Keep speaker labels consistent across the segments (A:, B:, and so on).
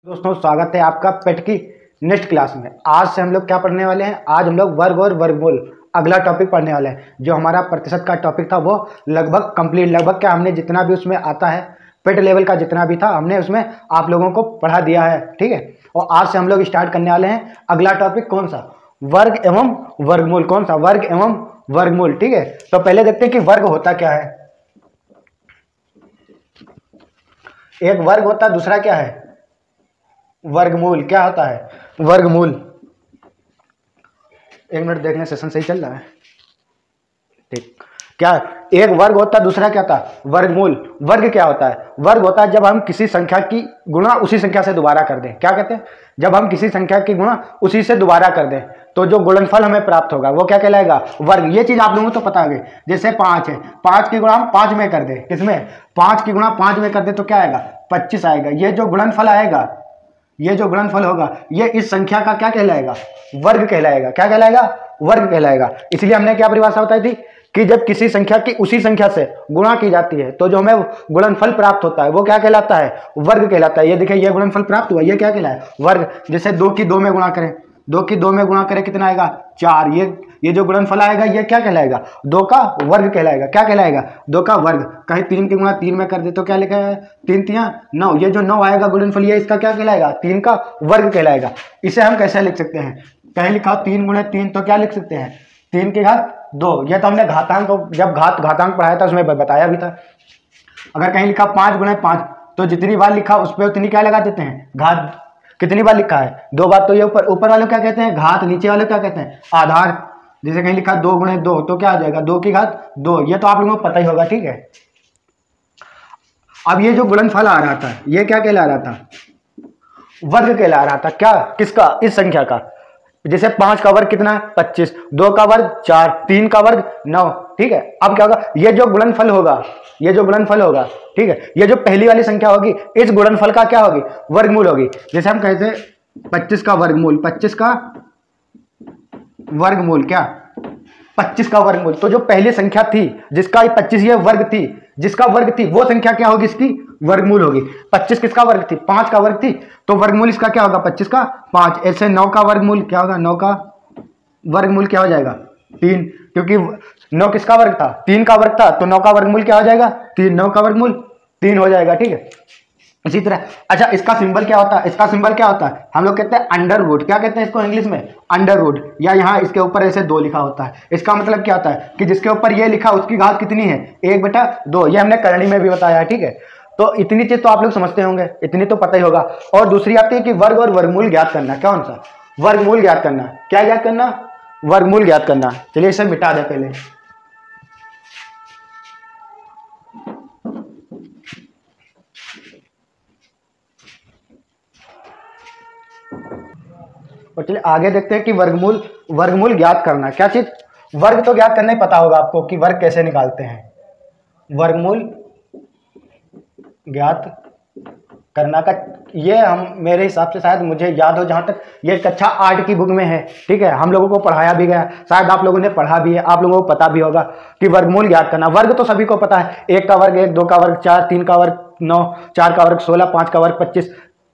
A: दोस्तों स्वागत है आपका पेट की नेक्स्ट क्लास में। आज से हम लोग क्या पढ़ने वाले हैं? आज हम लोग वर्ग और वर्गमूल अगला टॉपिक पढ़ने वाले हैं। जो हमारा प्रतिशत का टॉपिक था वो लगभग कंप्लीट, लगभग क्या हमने जितना भी उसमें आता है पेट लेवल का जितना भी था हमने उसमें आप लोगों को पढ़ा दिया है, ठीक है। और आज से हम लोग स्टार्ट करने वाले हैं अगला टॉपिक। कौन सा? वर्ग एवं वर्गमूल। कौन सा? वर्ग एवं वर्गमूल, ठीक है। तो पहले देखते हैं कि वर्ग होता क्या है। एक वर्ग होता है, दूसरा क्या है? वर्गमूल। क्या होता है? वर्गमूल। एक मिनट देखने, सेशन सही चल रहा है? ठीक। क्या एक वर्ग होता है, दूसरा क्या होता है? वर्गमूल। वर्ग क्या होता है? वर्ग होता है जब हम किसी संख्या की गुणा उसी संख्या से दोबारा कर दें। क्या कहते हैं? जब हम किसी संख्या की गुणा उसी से दोबारा कर दें तो जो गुणनफल हमें प्राप्त होगा वो क्या कहलाएगा? वर्ग। ये चीज आप लोगों को तो पता है। जैसे 5 है, 5 की गुणा हम 5 में कर दें। किसमें? 5 की गुणा 5 में कर दे तो क्या आएगा? 25 आएगा। ये जो गुणनफल आएगा, ये जो गुणनफल होगा ये इस संख्या का क्या कहलाएगा? वर्ग कहलाएगा। क्या कहलाएगा? वर्ग कहलाएगा। इसलिए हमने क्या परिभाषा बताई थी कि जब किसी संख्या की उसी संख्या से गुणा की जाती है तो जो हमें गुणनफल प्राप्त होता है वो क्या कहलाता है? वर्ग कहलाता है। ये देखिए, ये गुणनफल प्राप्त हुआ, ये क्या कहलाए? वर्ग। जैसे 2 की 2 में गुणा करें, 2 की 2 में गुणा करें कितना आएगा? 4। ये जो गुणनफल आएगा ये क्या कहलाएगा? 2 का वर्ग कहलाएगा। क्या कहलाएगा? 2 का वर्ग। कहीं 3 की गुणा 3 में कर दे तो क्या लिखा है? 3 3 9। ये जो 9 आएगा गुणनफल, ये इसका क्या कहलाएगा? 3 का वर्ग कहलाएगा। इसे हम कैसे लिख सकते हैं? कहीं लिखा 3 गुणे 3 तो क्या लिख सकते हैं? 3 की घात 2। ये तो हमने घातांक, जब घातांक पढ़ाया था उसमें बताया भी था। अगर कहीं लिखा 5 गुणे 5 तो जितनी बार लिखा उस पर उतनी क्या लगा देते हैं? घात। कितनी बार लिखा है? 2 बार। तो ये ऊपर वाले क्या कहते हैं? घात। नीचे वाले क्या कहते हैं? आधार। जैसे कहीं लिखा 2 गुणे 2 तो क्या आ जाएगा? 2 की घात 2। ये तो आप लोगों को पता ही होगा, ठीक है। अब ये जो गुणनफल आ रहा था ये क्या कहला रहा था? वर्ग कहला रहा था। क्या? किसका? इस संख्या का। जैसे 5 का वर्ग कितना है? 25। 2 का वर्ग 4, 3 का वर्ग 9, ठीक है। अब क्या होगा? ये जो गुणनफल होगा, ये जो गुणनफल होगा, ठीक है, ये जो पहली वाली संख्या होगी इस गुणनफल का क्या होगी? वर्गमूल होगी। जैसे हम कहते हैं 25 का वर्गमूल, 25 का वर्गमूल। क्या? 25 का वर्गमूल। तो जो पहली संख्या थी जिसका 25 ये वर्ग थी, जिसका वर्ग थी वो संख्या क्या होगी? इसकी वर्गमूल होगी। 25 किसका वर्ग थी? 5 का वर्ग थी, तो वर्गमूल इसका क्या होगा? 25 का 5। ऐसे 9 का वर्गमूल क्या होगा? 9 का वर्गमूल क्या हो जाएगा? 3। क्योंकि 9 किसका वर्ग था? 3 का वर्ग था, तो 9 का वर्गमूल क्या हो जाएगा? 3। 9 का वर्गमूल 3 हो जाएगा, ठीक है। इसी तरह अच्छा, इसका सिंबल क्या होता है? इसका सिंबल क्या होता है? हम लोग कहते हैं अंडर रूट। क्या कहते हैं इसको इंग्लिश में? Under root. या यहाँ इसके ऊपर ऐसे 2 लिखा होता है। इसका मतलब क्या होता है कि जिसके ऊपर ये लिखा उसकी घात कितनी है? 1/2। ये हमने करणी में भी बताया है, ठीक है। तो इतनी चीज तो आप लोग समझते होंगे, इतनी तो पता ही होगा। और दूसरी आती है कि वर्ग और वर्गमूल ज्ञात करना। कौन सा? वर्गमूल ज्ञात करना। क्या ज्ञात करना? वर्गमूल ज्ञात करना। चलिए इसे मिटा दे पहले। और चलिए आगे देखते हैं कि वर्गमूल ज्ञात करना। क्या चीज? वर्ग तो ज्ञात करना ही पता होगा आपको कि वर्ग कैसे निकालते हैं। वर्गमूल ज्ञात करना का ये हम, मेरे हिसाब से शायद मुझे याद हो जहां तक, ये कक्षा 8 की बुक में है, ठीक है। हम लोगों को पढ़ाया भी गया, शायद आप लोगों ने पढ़ा भी है, आप लोगों को पता भी होगा कि वर्गमूल ज्ञात करना। वर्ग तो सभी को पता है। 1 का वर्ग 1, 2 का वर्ग 4, 3 का वर्ग 9, 4 का वर्ग 16, 5 का वर्ग 25।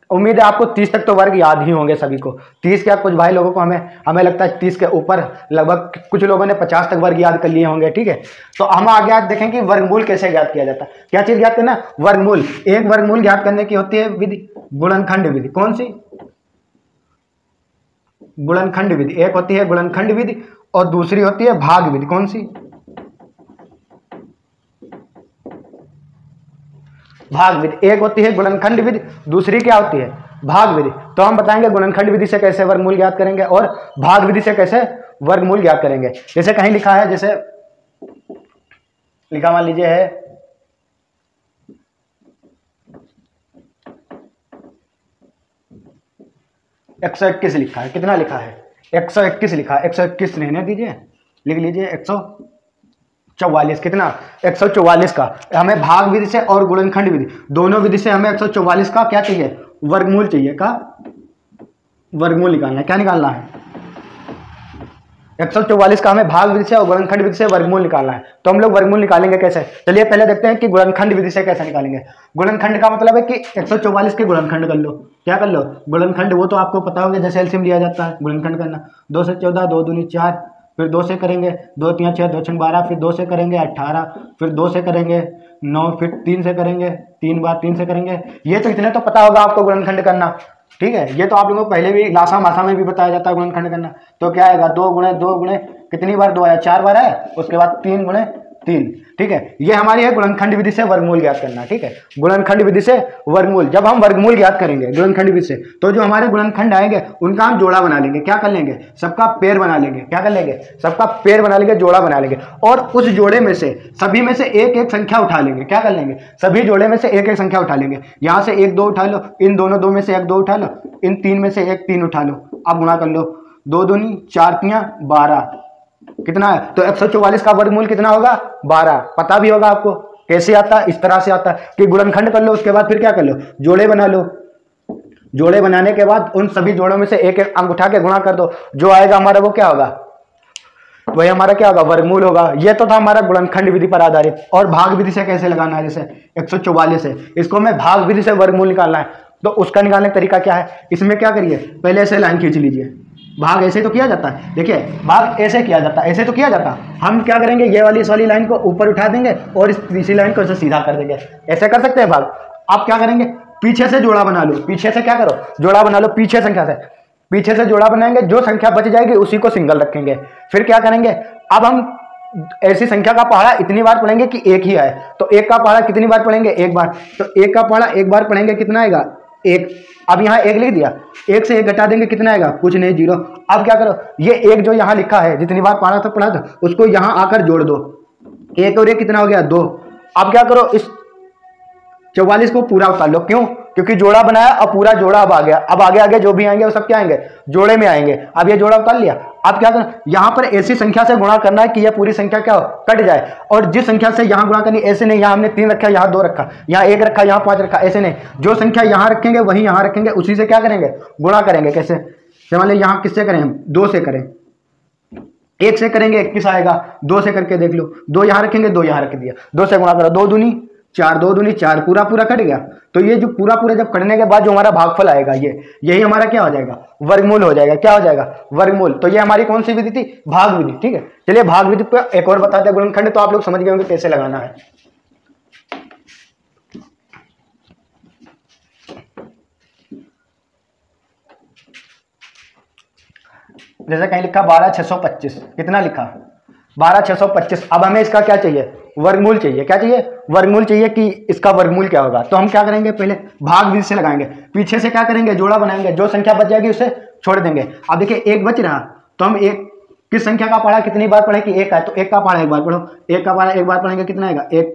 A: उम्मीद है आपको 30 तक तो वर्ग याद ही होंगे सभी को। 30 क्या, कुछ भाई लोगों को हमें लगता है 30 के ऊपर, लगभग कुछ लोगों ने 50 तक वर्ग याद कर लिए होंगे, ठीक है। तो हम आगे आज देखें कि वर्गमूल कैसे ज्ञात किया जाता है। क्या चीज ज्ञात करना? वर्गमूल। एक वर्गमूल ज्ञात करने की होती है विधि, गुणनखंड विधि। कौन सी? गुणनखंड विधि। एक होती है गुणनखंड विधि और दूसरी होती है भाग विधि। कौन सी? भाग विधि। एक होती है गुणनखंड विधि, दूसरी क्या होती है? भाग विधि। तो हम बताएंगे गुणनखंड विधि से कैसे वर्गमूल ज्ञात करेंगे और भाग विधि से कैसे वर्गमूल ज्ञात करेंगे। जैसे कहीं लिखा है, जैसे लिखा मान लीजिए है 121 लिखा है। कितना लिखा है? 121 लिखा है। 121 रहने दीजिए, लिख लीजिए 144। कितना? 144 का हमें भाग विधि से और गुणनखंड विधि दोनों विधि से हमें 144 का क्या चाहिए? वर्गमूल चाहिए। का वर्गमूल निकालना है। क्या निकालना है? 144 का हमें भाग विधि से और गुणनखंड विधि से वर्गमूल निकालना है। तो हम लोग वर्गमूल निकालेंगे कैसे, चलिए पहले देखते हैं कि गुणनखंड विधि से कैसे निकालेंगे। गुणनखंड का मतलब है कि 144 के गुणनखंड कर लो। क्या कर लो, गुणनखंड। वो तो आपको पता होगा, जैसे एलसीएम लिया जाता है, गुणनखंड करना। 2 से 14, 2 दूनी 4, फिर 2 से करेंगे 2 3 6, 2 6 12, फिर 2 से करेंगे 18, फिर 2 से करेंगे 9, फिर 3 से करेंगे 3 बार 3 से करेंगे। ये तो इतने तो पता होगा आपको गुणनखंड करना, ठीक है। ये तो आप लोगों को पहले भी लासा मासा में भी बताया जाता है गुणनखंड करना। तो क्या आएगा, 2 गुणे 2 गुणे कितनी बार 2 आया, 4 बार आया, उसके बाद 3 गुणे 3, ठीक है। ये हमारी है गुणनखंड विधि से वर्गमूल ज्ञात करना, ठीक है। गुणनखंड विधि से वर्गमूल, जब हम वर्गमूल ज्ञात करेंगे गुणनखंड विधि से, तो जो हमारे गुणनखंड आएंगे उनका हम जोड़ा बना लेंगे। क्या कर लेंगे, सबका पेड़ बना लेंगे। क्या कर लेंगे, सबका पेड़ बना लेंगे, जोड़ा बना लेंगे। और उस जोड़े में से सभी में से एक एक संख्या उठा लेंगे। क्या कर लेंगे, सभी जोड़े में से एक एक संख्या उठा लेंगे। यहाँ से 1 2 उठा लो, इन दोनों 2 में से 1 2 उठा लो, इन 3 में से 1 3 उठा लो। अब गुणा कर लो, 2 दूनी 4 3 12, कितना है, तो 144 का वर्गमूल कितना होगा, 12। पता भी होगा आपको कैसे आता है, इस तरह से आता है कि गुणनखंड कर लो, उसके बाद फिर क्या कर लो, जोड़े बना लो। जोड़े बनाने के बाद उन सभी जोड़ों में से एक एक अंक उठा के गुणा कर दो, जो आएगा हमारा वो क्या होगा, वही हमारा क्या होगा, वर्गमूल होगा। ये तो था हमारा गुणनखंड विधि पर आधारित। और भाग विधि से कैसे लगाना है, जैसे 144 है, इसको हमें भाग विधि से वर्गमूल निकालना है। तो उसका निकालने का तरीका क्या है, इसमें क्या करिए, पहले ऐसे लाइन खींच लीजिए। भाग ऐसे तो किया जाता है, देखिए भाग ऐसे किया जाता है, ऐसे तो किया जाता है। हम क्या करेंगे, ये वाली इस वाली लाइन को ऊपर उठा देंगे और इस तीसरी लाइन को ऐसे सीधा कर देंगे। ऐसे कर सकते हैं भाग। आप क्या करेंगे, पीछे से जोड़ा बना लो। पीछे से क्या करो, जोड़ा बना लो, पीछे संख्या से, पीछे से जोड़ा बनाएंगे, जो संख्या बच जाएगी उसी को सिंगल रखेंगे। फिर क्या करेंगे, अब हम ऐसी संख्या का पहाड़ा इतनी बार पढ़ेंगे कि एक ही आए। तो एक का पहाड़ा कितनी बार पढ़ेंगे, एक बार। तो एक का पहाड़ा एक बार पढ़ेंगे, कितना आएगा, 1। अब यहाँ 1 लिख दिया, 1 से 1 घटा देंगे, कितना आएगा, कुछ नहीं, 0। अब क्या करो, ये 1 जो यहाँ लिखा है, जितनी बार पढ़ा था उसको यहाँ आकर जोड़ दो। 1 और 1 कितना हो गया, 2। अब क्या करो, इस 44 को पूरा उतार लो। क्यों, क्योंकि जोड़ा बनाया, अब पूरा जोड़ा अब आ गया। अब आगे आगे जो भी आएंगे वो सब क्या आएंगे, जोड़े में आएंगे। अब ये जोड़ा उतार लिया। अब क्या करना, यहाँ पर ऐसी संख्या से गुणा करना है कि यह पूरी संख्या क्या हो, कट जाए। और जिस संख्या से यहाँ गुणा करनी, ऐसे नहीं, यहाँ हमने 3 रखा, यहाँ 2 रखा, यहाँ 1 रखा, यहाँ 5 रखा, ऐसे नहीं। जो संख्या यहाँ रखेंगे वही यहाँ रखेंगे, उसी से क्या करेंगे, गुणा करेंगे। कैसे, मान लीजिए यहाँ किससे करें हम, 2 से करें। 1 से करेंगे 21 आएगा, 2 से करके देख लो, 2 यहाँ रखेंगे, 2 यहाँ रख दिया, 2 से गुणा करो, 2 दूनी 4, 2 दूनी 4, पूरा पूरा कट गया। तो ये जो पूरा पूरा जब कटने के बाद जो हमारा भागफल आएगा, यही हमारा क्या हो जाएगा, वर्गमूल हो जाएगा। क्या हो जाएगा, वर्गमूल। तो ये हमारी कौन सी विधि थी, भाग विधि, ठीक है। चलिए भाग विधि पर एक और बताते हैं गुणनखंड, तो आप लोग समझ गए होंगे कैसे लगाना है। जैसे कहीं लिखा 12625, कितना लिखा, 12625। अब हमें इसका क्या चाहिए, वर्गमूल चाहिए। क्या चाहिए, वर्गमूल चाहिए कि इसका वर्गमूल क्या होगा। तो हम क्या करेंगे, पहले भाग विधि से लगाएंगे। पीछे से क्या करेंगे, जोड़ा बनाएंगे, जो संख्या बच जाएगी उसे छोड़ देंगे। अब देखिए 1 बच रहा, तो हम एक किस संख्या का पढ़ा कितनी बार पढ़े, कि 1 है, तो 1 का पढ़ा 1 बार पढ़ो। 1 का पढ़ा 1 बार पढ़ेंगे, कितना आएगा, 1।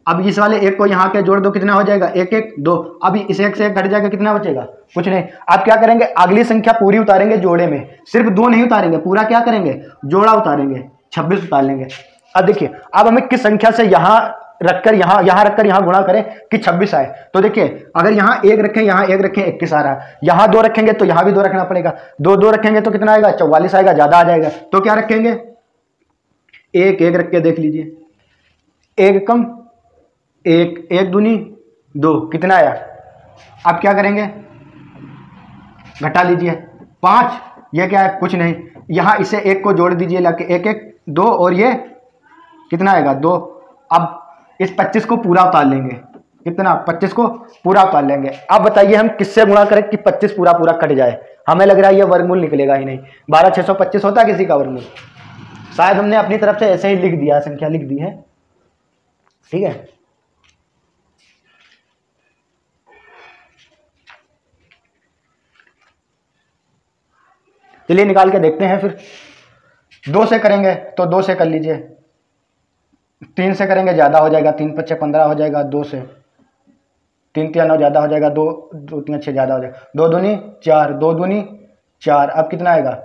A: अब इस वाले 1 को यहाँ के जोड़ दो, कितना हो जाएगा, 1 1 2। अब इस 1 से 1 घट जाएगा, कितना बचेगा, कुछ नहीं। आप क्या करेंगे, अगली संख्या पूरी उतारेंगे जोड़े में, सिर्फ 2 नहीं उतारेंगे, पूरा क्या करेंगे, जोड़ा उतारेंगे, 26 उतार लेंगे। अब देखिए, अब हमें किस संख्या से यहाँ रखकर यहाँ रखकर यहाँ गुणा करें कि 26 आए। तो देखिए, अगर यहाँ 1 रखें, यहाँ 1 रखें, 21 आ रहा है। यहाँ 2 रखेंगे तो यहाँ भी 2 रखना पड़ेगा, 2 रखेंगे तो कितना आएगा, 44 आएगा, ज्यादा आ जाएगा। तो क्या रखेंगे, 1 1 रख के देख लीजिए, 1 कम 1, 1 दूनी 2, कितना आया। अब क्या करेंगे, घटा लीजिए, 5, ये क्या है, कुछ नहीं। यहाँ इसे 1 को जोड़ दीजिए लाके, 1 1 2, और ये कितना आएगा, 2। अब इस 25 को पूरा उतार लेंगे, कितना, 25 को पूरा उतार लेंगे। अब बताइए हम किससे गुणा करें कि 25 पूरा पूरा कट जाए। हमें लग रहा है ये वर्गमूल निकलेगा ही नहीं। 12625 होता है किसी का वर्गमूल, शायद हमने अपनी तरफ से ऐसे ही लिख दिया, संख्या लिख दी है, ठीक है। चलिए निकाल के देखते हैं। फिर 2 से करेंगे तो 2 से कर लीजिए, 3 से करेंगे ज़्यादा हो जाएगा, 3 5 15 हो जाएगा, 2 से 3 3 9 ज़्यादा हो जाएगा, 2 2 3 6 ज़्यादा हो जाएगा, 2 दूनी 4, 2 दूनी 4। अब कितना आएगा,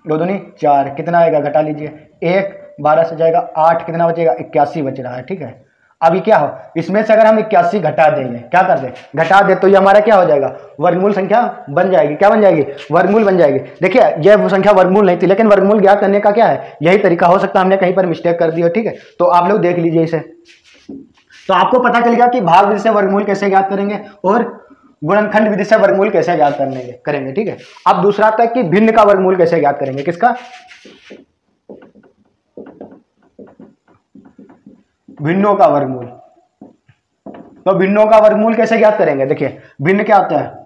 A: 2 दूनी 4, कितना आएगा, घटा लीजिए, 1 12 से जाएगा 8, कितना बचेगा, 81 बच रहा है, ठीक है। अब ये क्या हो, इसमें से अगर हम 81 घटा देंगे, क्या कर दें, घटा दे, तो ये हमारा क्या हो जाएगा, वर्गमूल संख्या बन जाएगी। क्या बन जाएगी, वर्गमूल बन जाएगी। देखिए ये संख्या वर्गमूल नहीं थी, लेकिन वर्गमूल ज्ञात करने का क्या है, यही तरीका। हो सकता है हमने कहीं पर मिस्टेक कर दी हो, ठीक है। तो आप लोग देख लीजिए इसे, तो आपको पता चलेगा कि भाग विधि से वर्गमूल कैसे ज्ञात करेंगे और गुणनखंड विधि से वर्गमूल कैसे ज्ञात करेंगे, ठीक है। अब दूसरा आता है कि भिन्न का वर्गमूल कैसे ज्ञात करेंगे, किसका, भिन्नों का वर्गमूल। तो भिन्नों का वर्गमूल कैसे ज्ञात करेंगे, देखिए भिन्न क्या होता है,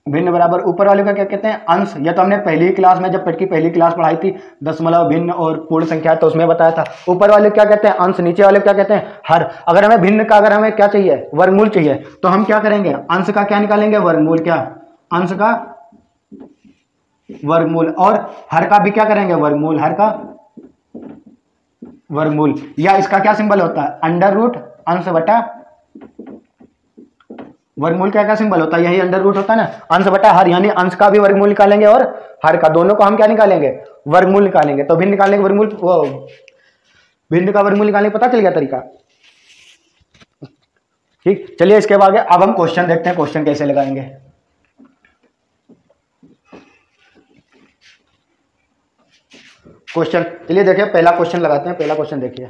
A: भिन्न बराबर ऊपर वाले का क्या कहते हैं, अंश। या तो हमने पहली क्लास में जब की पहली क्लास पढ़ाई थी दशमलव, भिन्न और पूर्ण संख्या, तो उसमें बताया था ऊपर वाले क्या कहते हैं, अंश, नीचे वाले क्या कहते हैं, हर। अगर हमें भिन्न का, अगर हमें क्या चाहिए, वर्गमूल चाहिए, तो हम क्या करेंगे, अंश का क्या निकालेंगे, वर्गमूल, क्या, अंश का वर्गमूल, और हर का भी क्या करेंगे, वर्गमूल, हर का वर्गमूल। या इसका क्या सिंबल होता है, अंडर रूट अंश बटा वर्गमूल। क्या सिंबल होता है, यही अंडर रूट होता है ना, अंश बटा हर, यानी अंश का भी वर्गमूल निकालेंगे और हर का, दोनों को हम क्या निकालेंगे, वर्गमूल निकालेंगे। तो भिन्न निकालने का वर्गमूल, वो भिन्न का वर्गमूल निकालने का पता चल गया तरीका, ठीक। चलिए इसके बाद अब हम क्वेश्चन देखते हैं, क्वेश्चन कैसे लगाएंगे। क्वेश्चन, चलिए देखिए पहला क्वेश्चन लगाते हैं। पहला क्वेश्चन देखिए,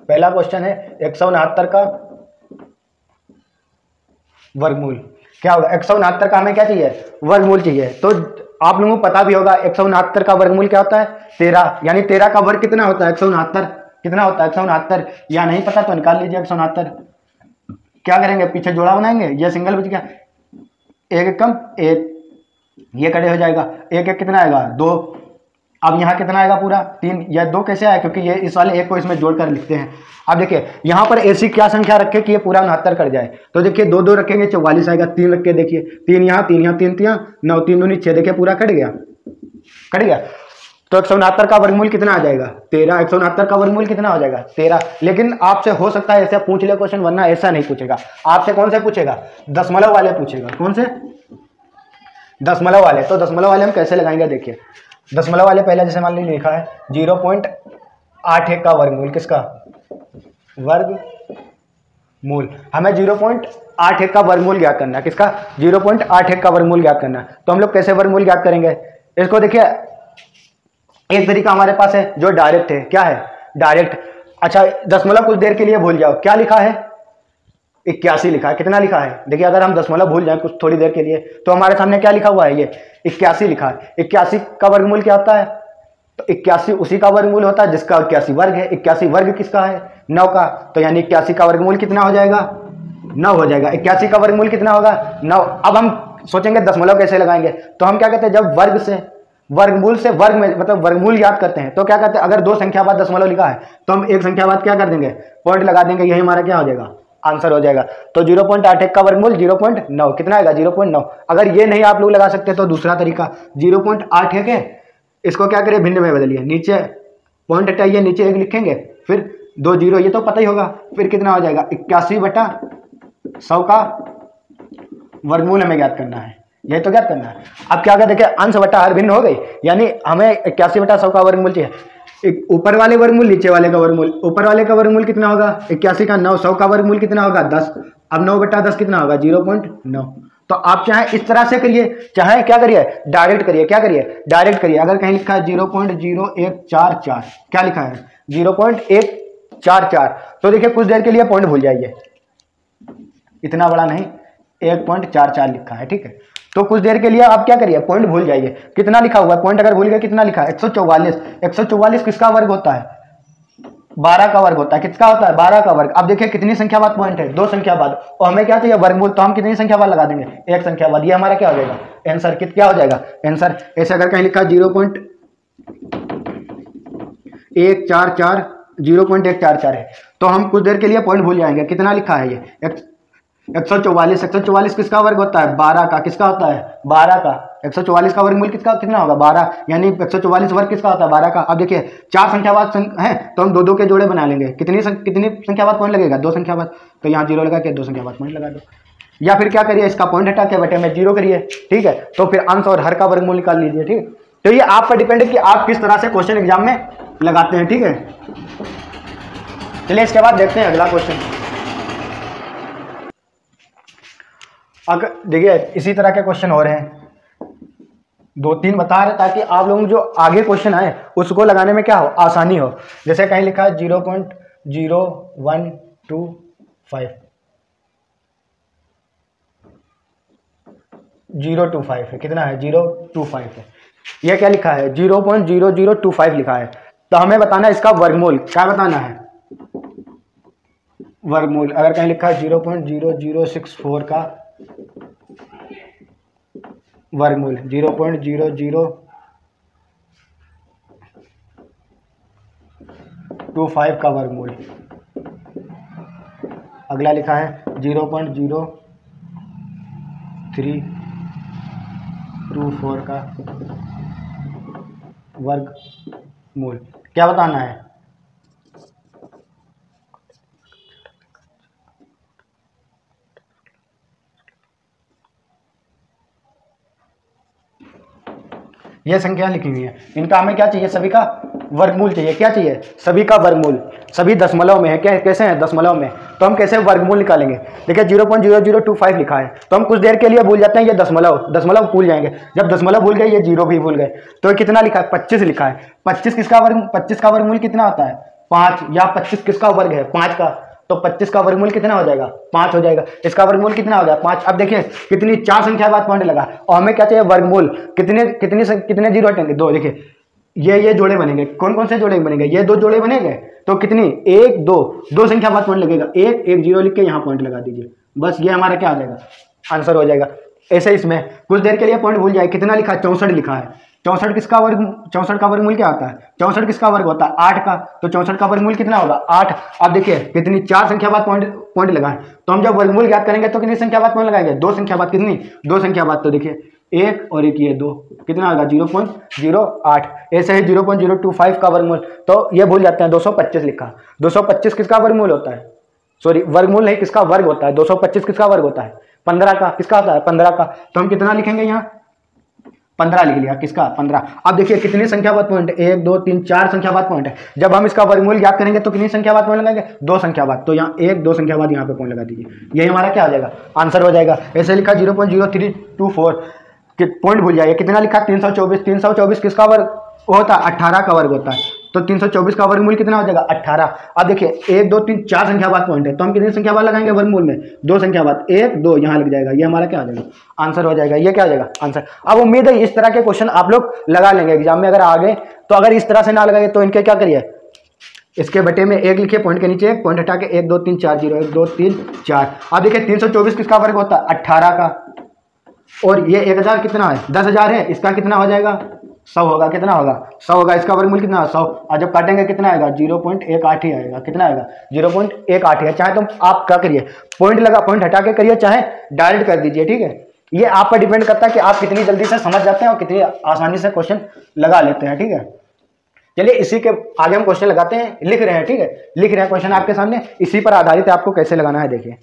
A: पहला क्वेश्चन है 169 का वर्गमूल। क्या होगा, 169 का हमें क्या चाहिए, वर्गमूल चाहिए। तो आप लोगों को पता भी होगा 169 का वर्गमूल क्या होता है, 13, यानी 13 का वर्ग कितना होता है, 169 कितना होता है, 169। या नहीं पता तो निकाल लीजिए 169। क्या करेंगे, पीछे जोड़ा बनाएंगे, ये सिंगल बच गया, एक कम एक, ये कड़े हो जाएगा, एक एक कितना आएगा, 2। अब यहाँ कितना आएगा, पूरा 3। या 2 कैसे आया, क्योंकि ये इस वाले एक को इसमें जोड़कर लिखते हैं। अब देखिए यहाँ पर ऐसी क्या संख्या रखे कि ये पूरा 69 कट जाए, तो देखिए 2 2 रखेंगे 44 आएगा, 3 रख के देखिए, 3 यहाँ 3 यहाँ 3 3 9, 3 दूनी 6, देखिए पूरा कट गया, कट गया। तो 169 का वर्गमूल कितना आ जाएगा, 13। 169 का वर्गमूल कितना हो जाएगा, 13। लेकिन आपसे हो सकता है ऐसा पूछ ले क्वेश्चन, वरना ऐसा नहीं पूछेगा आपसे। कौन से पूछेगा, दशमलव वाले पूछेगा। कौन से, दशमलव वाले। तो दशमलव वाले हम कैसे लगाएंगे, देखिए दशमलव वाले पहले जैसे मान लीजिए लिखा है 0.81 का वर्गमूल, किसका, वर्गमूल। हमें 0.81 का वर्गमूल ज्ञात करना है, किसका, 0.81 का वर्गमूल ज्ञात करना है। तो हम लोग कैसे वर्गमूल ज्ञात करेंगे, इसको देखिए एक तरीका हमारे पास है जो डायरेक्ट है। क्या है, डायरेक्ट। अच्छा दशमलव कुछ देर के लिए भूल जाओ, क्या लिखा है, 81 लिखा है। कितना लिखा है, देखिए अगर हम दशमलव भूल जाए कुछ थोड़ी देर के लिए, तो हमारे सामने क्या लिखा हुआ है, ये 81 लिखा है। 81 का वर्गमूल क्या होता है, तो 81 उसी का वर्गमूल होता है जिसका 81 वर्ग है। 81 वर्ग किसका है, 9 का। तो यानी 81 का वर्गमूल कितना हो जाएगा, 9 हो जाएगा। 81 का वर्गमूल कितना होगा, 9। अब हम सोचेंगे दशमलव कैसे लगाएंगे, तो हम क्या कहते हैं, जब वर्ग से वर्गमूल से वर्ग में मतलब वर्गमूल याद करते हैं, तो क्या कहते हैं, अगर 2 संख्या बाद दशमलव लिखा है तो हम एक संख्या बाद क्या कर देंगे, पॉइंट लगा देंगे, यही हमारा क्या हो जाएगा, आंसर हो जाएगा। तो 0.81 का वर्गमूल 0.9 कितना आएगा, 0.9। अगर ये नहीं आप लोग लगा सकते तो दूसरा तरीका 0.81 है, इसको क्या करिए, भिन्न में बदलिए, नीचे पॉइंट हटाइए, नीचे 1 लिखेंगे, फिर 2 0, ये तो पता ही होगा। फिर कितना हो जाएगा, 81/100 का वर्गमूल हमें ज्ञात करना है, यही तो ज्ञात करना है। अब क्या कर देखिए, अंश बटा हर भिन्न हो गई, यानी हमें 81/100 का वर्गमूल चाहिए। ऊपर वाले वर्गमूल, नीचे वाले का वर्गमूल। ऊपर वाले का वर्गमूल कितना होगा, 81 का 9, 100 का वर्गमूल कितना होगा, 10। अब 9/10 कितना होगा, 0.9। तो आप चाहे इस तरह से करिए, चाहे क्या करिए, डायरेक्ट करिए। क्या करिए, डायरेक्ट करिए। अगर कहीं लिखा है 0.0144, क्या लिखा है, 0.144, तो देखिए कुछ देर के लिए पॉइंट भूल जाइए, इतना बड़ा नहीं, 1.44 लिखा है, ठीक है। तो कुछ देर के लिए आप क्या करिए, पॉइंट भूल जाइए, कितना लिखा हुआ है, पॉइंट अगर भूल गए कितना लिखा है, 144। 144 किसका वर्ग होता है, 12 का वर्ग होता है। किसका होता है, 12 का वर्ग। अब देखिए कितनी संख्या बाद पॉइंट है, 2 संख्या बाद, और हमें क्या चाहिए, वर्गमूल। तो हम कितनी संख्या बाद लगा देंगे, 1 संख्या बाद। ये हमारा क्या हो जाएगा, आंसर। क्या हो जाएगा आंसर। ऐसे अगर कहीं लिखा 0.144 है, तो हम कुछ देर के लिए पॉइंट भूल जाएंगे, कितना लिखा है ये 144। 144 किसका वर्ग होता है, 12 का। किसका होता है, 12 का। 144 का वर्गमूल किसका कितना होगा, 12, यानी 144 वर्ग किसका होता है, 12 का। अब देखिए 4 संख्या बाद है, तो हम 2 2 के जोड़े बना लेंगे। कितनी संख्या बाद पॉइंट लगेगा, 2 संख्या बाद। तो यहाँ 0 लगा के 2 संख्या बाद पॉइंट लगा दो, या फिर क्या करिए, इसका पॉइंट हटा के बटे में 0 करिए, ठीक है। तो फिर अंश और हर का वर्गमूल निकाल लीजिए, ठीक है। तो ये आप पर डिपेंड है कि आप किस तरह से क्वेश्चन एग्जाम में लगाते हैं, ठीक है। चलिए इसके बाद देखते हैं अगला क्वेश्चन। अगर देखिए इसी तरह के क्वेश्चन हो रहे हैं, 2-3 बता रहे ताकि आप लोगों को जो आगे क्वेश्चन आए उसको लगाने में क्या हो, आसानी हो। जैसे कहीं लिखा है 0.0125 025 है, कितना है 025 है। यह क्या लिखा है 0.0025 लिखा है। तो हमें बताना है इसका वर्गमूल, क्या बताना है वर्गमूल। अगर कहीं लिखा है 0.0064 का वर्गमूल, 0.0025 का वर्गमूल। अगला लिखा है 0.0324 का वर्गमूल, क्या बताना है। ये संख्या लिखी हुई है, इनका हमें क्या चाहिए, सभी का वर्गमूल चाहिए। क्या चाहिए, सभी का वर्गमूल। सभी दशमलव में है, क्या कैसे हैं दशमलव में, तो हम कैसे वर्गमूल निकालेंगे। देखिए 0.0025 लिखा है, तो हम कुछ देर के लिए भूल जाते हैं ये दशमलव भूल जाएंगे। जब दशमलव भूल गए ये जीरो भी भूल गए। तो कितना लिखा है 25 लिखा है। 25 का वर्गमूल कितना होता है 5, या 25 किसका वर्ग है 5 का, तो 25 का वर्गमूल कितना हो जाएगा 5 हो जाएगा। इसका वर्गमूल कितना हो गया 5। अब देखिए कितनी 4 संख्या बाद पॉइंट लगा, और हमें क्या चाहिए वर्गमूल। कितने जीरो हटेंगे 2। देखिए ये जोड़े बनेंगे, कौन कौन से जोड़े बनेंगे, ये 2 जोड़े बनेंगे। तो कितनी 1 2 संख्या बाद पॉइंट लगेगा, 1 0 लिख के यहाँ पॉइंट लगा दीजिए, बस ये हमारा क्या आ जाएगा आंसर हो जाएगा। ऐसे इसमें कुछ देर के लिए पॉइंट भूल जाए। कितना लिखा है 64 लिखा है। 64 का वर्गमूल क्या होता है, 64 किसका वर्ग होता है 8 का, तो 64 का वर्गमूल कितना होगा 8। अब देखिए कितनी 4 संख्या बाद पॉइंट लगाए, तो हम जब वर्गमूल ज्ञात करेंगे तो कितनी संख्या बाद पॉइंट लगाएंगे 2 संख्या बाद, कितनी 2 संख्या बाद। तो देखिए 1 और 1 ये 2, कितना होगा 0.08। ऐसे ही 0.025 का वर्गमूल, तो ये भूल जाते हैं 225 लिखा। 225 किसका वर्गमूल होता है, सॉरी वर्गमूल नहीं, किसका वर्ग होता है। 225 किसका वर्ग होता है 15 का, किसका होता है 15 का। तो हम कितना लिखेंगे यहाँ 15 लिख लिया, किसका 15। अब देखिए कितनी संख्या बाद पॉइंट, 1 2 3 4 संख्या बाद पॉइंट है। जब हम इसका वर्गमूल ज्ञात करेंगे तो कितनी संख्या बाद पॉइंट लगाएंगे 2 संख्या बाद। तो यहाँ 1 2 संख्या बाद यहाँ पे पॉइंट लगा दीजिए, यही हमारा क्या हो जाएगा आंसर हो जाएगा। ऐसे लिखा 0.0324 पॉइंट भूल जाइए। कितना लिखा 324 किसका वर्ग होता है 18 का वर्ग होता है। तो 324 का वर्गमूल कितना हो जाएगा 18। अब देखिए 1 2 3 4 संख्या बाद पॉइंट है, तो हम कितनी संख्या बाद लगाएंगे वर्गमूल में 2 संख्या बाद, 1 2 यहाँ लग जाएगा, ये हमारा क्या आ जाएगा आंसर हो जाएगा। ये क्या हो जाएगा आंसर। अब उम्मीद है इस तरह के क्वेश्चन आप लोग लगा लेंगे एग्जाम में। अगर आ गए तो, अगर इस तरह से ना लगाए तो इनके क्या करिए, इसके बटे में 1 लिखिए, पॉइंट के नीचे 1 पॉइंट हटा के 1 2 3 4 0 1 2 3 4। अब देखिए 324 किसका वर्ग होता है 18 का, और ये 1000 कितना है 10,000 है, इसका कितना हो जाएगा 100 होगा। कितना होगा 100 होगा, इसका वर्गमूल कितना 100। और जब काटेंगे कितना आएगा 0.18 ही आएगा। कितना आएगा 0.18 है। चाहे तो आप क्या करिए पॉइंट हटा के करिए, चाहे डायरेक्ट कर दीजिए, ठीक है। ये आप पर डिपेंड करता है कि आप कितनी जल्दी से समझ जाते हैं और कितनी आसानी से क्वेश्चन लगा लेते हैं, ठीक है। चलिए इसी के आगे हम क्वेश्चन लगाते हैं, लिख रहे हैं, ठीक है, लिख रहे हैं क्वेश्चन आपके सामने, इसी पर आधारित है आपको कैसे लगाना है। देखिए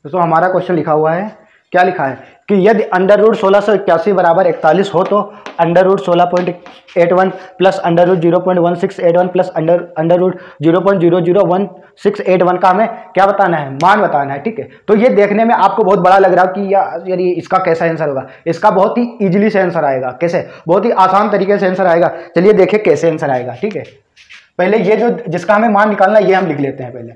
A: दोस्तों हमारा क्वेश्चन लिखा हुआ है, क्या लिखा है कि यदि अंडर रूट 1681 बराबर 41 हो तो under root 16.81 plus under root 0.1681 plus under root 0.001681 का हमें क्या बताना है, मान बताना है, ठीक है। तो ये देखने में आपको बहुत बड़ा लग रहा है कि यार ये इसका कैसा आंसर होगा। इसका बहुत ही इजीली से आंसर आएगा। कैसे, बहुत ही आसान तरीके से आंसर आएगा। चलिए देखें कैसे आंसर आएगा, ठीक है। पहले ये जो जिसका हमें मान निकालना है ये हम लिख लेते हैं पहले।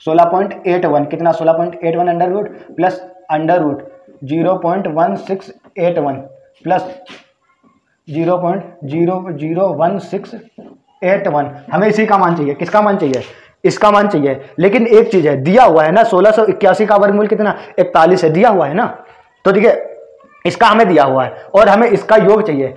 A: 16.81 कितना 16.81 under root plus under root 0.1681 plus 0.00161 हमें इसी का मान चाहिए। किसका मान चाहिए, इसका मान चाहिए। लेकिन एक चीज है, दिया हुआ है ना 1681 का वर्गमूल कितना 41 है, दिया हुआ है ना। तो देखिए इसका हमें दिया हुआ है और हमें इसका योग चाहिए।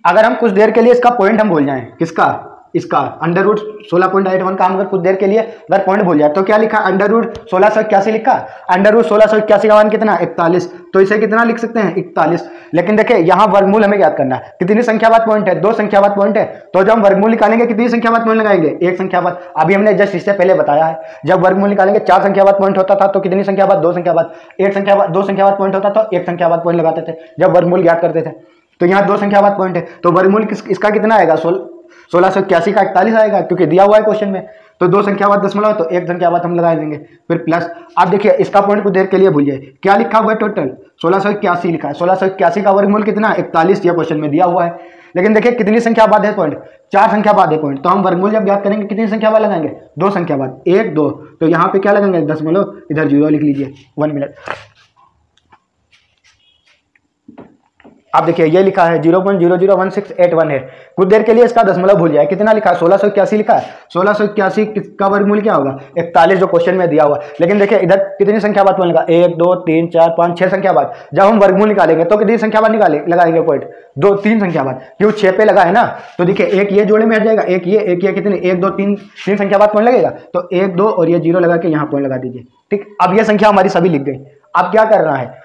A: अगर हम कुछ देर के लिए इसका पॉइंट हम भूल जाएं, किसका इसका अंडर रूट 16.81 का हम अगर कुछ देर के लिए अगर पॉइंट भूल जाए तो क्या लिखा, अंडर रूट 1681 लिखा। अंडर रूट 1681 का मान कितना, 41, तो इसे कितना लिख सकते हैं, 41। लेकिन देखिए यहाँ वर्गमूल हमें याद करना है, कितनी संख्या बाद पॉइंट है, 2 संख्या बाद पॉइंट है, तो जब हम वर्गमूल निकालेंगे कितनी संख्या बाद पॉइंट लगाएंगे, 1 संख्या बाद। अभी हमने जस्ट इससे पहले बताया है, जब वर्गमूल निकालेंगे 4 संख्या बाद पॉइंट होता था तो कितनी संख्या बाद, 2 संख्या बाद। 1 संख्या बाद 2 संख्या बाद पॉइंट होता तो 1 संख्या बाद पॉइंट लगाते थे जब वर्गमूल याद करते थे। तो यहाँ 2 संख्या बाद पॉइंट है, तो वर्गमूल इसका कितना आएगा, 1681 का 41 आएगा, क्योंकि दिया हुआ है क्वेश्चन में। तो 2 संख्या बाद दशमलव, तो 1 संख्या बाद हम लगा देंगे, फिर प्लस। आप देखिए इसका पॉइंट कुछ देर के लिए भूलिए, क्या लिखा हुआ है टोटल, 1681 लिखा है। 1681 का वर्गमूल कितना, 41, ये क्वेश्चन में दिया हुआ है। लेकिन देखिए कितनी संख्या बाद है पॉइंट, 4 संख्या बाद है पॉइंट, तो हम वर्गमूल जब याद करेंगे कितनी संख्या बाद लगाएंगे, 2 संख्या बाद, 1 2, तो यहाँ पे क्या लगाएंगे, दशमलव, इधर 0 लिख लीजिए। 1 मिनट। आप देखिए ये लिखा है 0.001681 है, कुछ देर के लिए इसका दशमलव भूल जाए, कितना लिखा है, 1681 लिखा है। 1681 का वर्गमूल क्या होगा, 41, जो क्वेश्चन में दिया हुआ। लेकिन देखिए इधर कितनी संख्या बाद पॉइंट लगा, 1 2 3 4 5 6 संख्या बाद। जब हम वर्गमूल निकालेंगे तो कितनी संख्या बाद लगाएंगे पॉइंट, 2 3 संख्या बाद, क्यों 6 पे लगा है ना। तो देखिए एक ये जोड़े में हट जाएगा, एक ये कितने, 1 2 3 3 संख्या बाद पॉइंट लगेगा, तो 1 2 और ये 0 लगा के यहाँ पॉइंट लगा दीजिए। ठीक, अब ये संख्या हमारी सभी लिख गई। अब क्या करना है,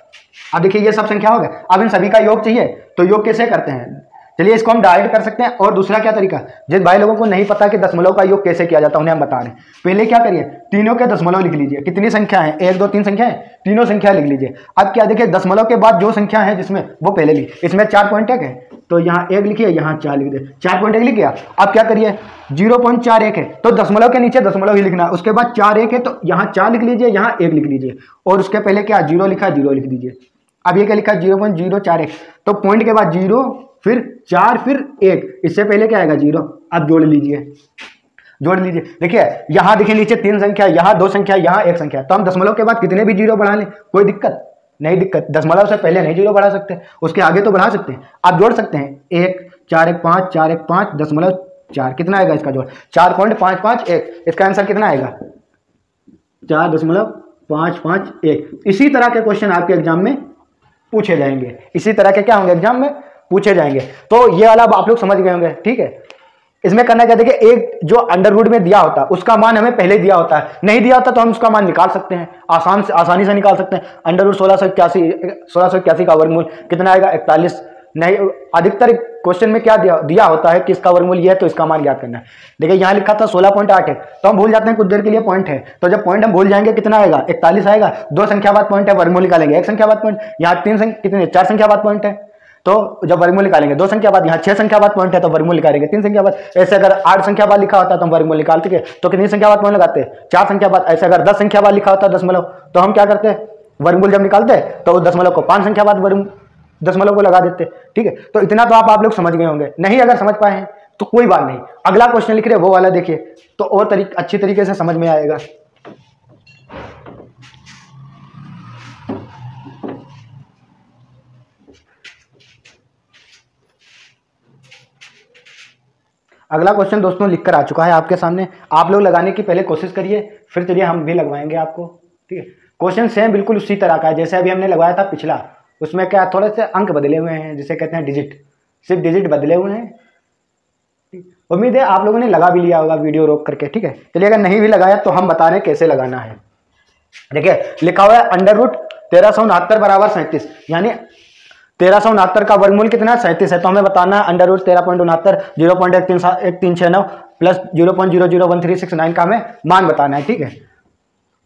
A: अब देखिए ये सब संख्या हो गया, अब इन सभी का योग चाहिए, तो योग कैसे करते हैं, चलिए इसको हम डायरेक्ट कर सकते हैं। और दूसरा क्या तरीका, जिन भाई लोगों को नहीं पता कि दशमलव का योग कैसे किया जाता है उन्हें हम बता रहे हैं। पहले क्या करिए, तीनों के दशमलव लिख लीजिए, कितनी संख्या है, 1 2 3 संख्या है, तीनों संख्या लिख लीजिए। अब क्या देखिए दशमलव के बाद जो संख्या है जिसमें, वो पहले लिख, इसमें 4.1 है तो यहाँ 1 लिखिए, यहाँ 4 लिख दे, 4.1 लिख गया। अब क्या करिए, 0.41 है तो दशमलव के नीचे दशमलव ही लिखना, उसके बाद 4 1 है तो यहाँ 4 लिख लीजिए, यहाँ 1 लिख लीजिए, और उसके पहले क्या 0 लिखा, 0 लिख दीजिए। अब ये क्या लिखा, 0.041, तो पॉइंट के बाद 0 फिर 4 फिर 1, इससे पहले क्या आएगा, 0। अब जोड़ लीजिए, जोड़ लीजिए। देखिए यहाँ देखिए नीचे 3 संख्या, यहाँ 2 संख्या, यहाँ 1 संख्या, तो हम दशमलव के बाद कितने भी 0 बढ़ा लें, कोई दिक्कत नहीं, दिक्कत। दशमलव से पहले नहीं 0 बढ़ा सकते, उसके आगे तो बढ़ा सकते हैं। आप जोड़ सकते हैं, 1 4 1 5 4 1 5 दशमलव 4, कितना आएगा इसका जोड़, 4.551। इसका आंसर कितना आएगा, 4.551। इसी तरह के क्वेश्चन आपके एग्जाम में पूछे जाएंगे, इसी तरह के क्या होंगे, एग्जाम में पूछे जाएंगे। तो ये वाला आप लोग समझ गए होंगे, ठीक है। इसमें करना क्या, देखिए एक जो अंडर रूट में दिया होता है उसका मान हमें पहले दिया होता है, नहीं दिया होता तो हम उसका मान निकाल सकते हैं, आसानी से निकाल सकते हैं। अंडर रूट 1681 का वर्गमूल कितना आएगा, 41। नहीं, अधिकतर क्वेश्चन में क्या दिया होता है कि इसका वर्गमूल ये है तो इसका मान ज्ञात करना है। देखिए यहाँ लिखा था 16.8 है, तो हम भूल जाते हैं कुछ देर के लिए पॉइंट है, तो जब पॉइंट हम भूल जाएंगे कितना आएगा, 41 आएगा। 2 संख्या बाद पॉइंट है, वर्गमूल निकालेंगे 1 संख्या बाद पॉइंट, यहाँ 4 संख्या बाद पॉइंट है, तो जब वर्गमूल निकालेंगे 2 संख्या बाद, यहाँ 6 संख्या बाद पॉइंट है तो वर्गमूल निकालेंगे 3 संख्या बाद। ऐसे अगर 8 संख्या बाद लिखा होता तो हम वर्गमूल निकालते थे, तो कितनी संख्या बाद पॉइंट लगाते, 4 संख्या बाद। ऐसे अगर 10 संख्या बाद लिखा होता दशमलव, तो हम क्या करते, वर्गमूल जब निकालते तो उस दशमलव को 5 संख्या बाद दशमलव को लगा देते। ठीक है, तो इतना तो आप लोग समझ गए होंगे। नहीं अगर समझ पाए हैं तो कोई बात नहीं, अगला क्वेश्चन लिख रहे वो वाला देखिए, तो और अच्छी तरीके से समझ में आएगा। अगला क्वेश्चन दोस्तों लिखकर आ चुका है आपके सामने, आप लोग लगाने की पहले कोशिश करिए, फिर चलिए हम भी लगवाएंगे आपको। ठीक है, क्वेश्चन सेम बिल्कुल उसी तरह का है जैसे अभी हमने लगवाया था पिछला। उसमें क्या थोड़े से अंक बदले हुए हैं, जिसे कहते हैं डिजिट, सिर्फ डिजिट बदले हुए हैं। उम्मीद है आप लोगों ने लगा भी लिया होगा वीडियो रोक करके। ठीक है, चलिए अगर नहीं भी लगाया तो हम बता रहे हैं कैसे लगाना है। देखिए लिखा हुआ है अंडर रूट 1369 बराबर 37, यानी 1369 का वर्गमूल कितना है, 37 है। तो हमें बताना है अंडर रूट 13.69 0.1369 प्लस 0.001369 का हमें मान बताना है। ठीक है,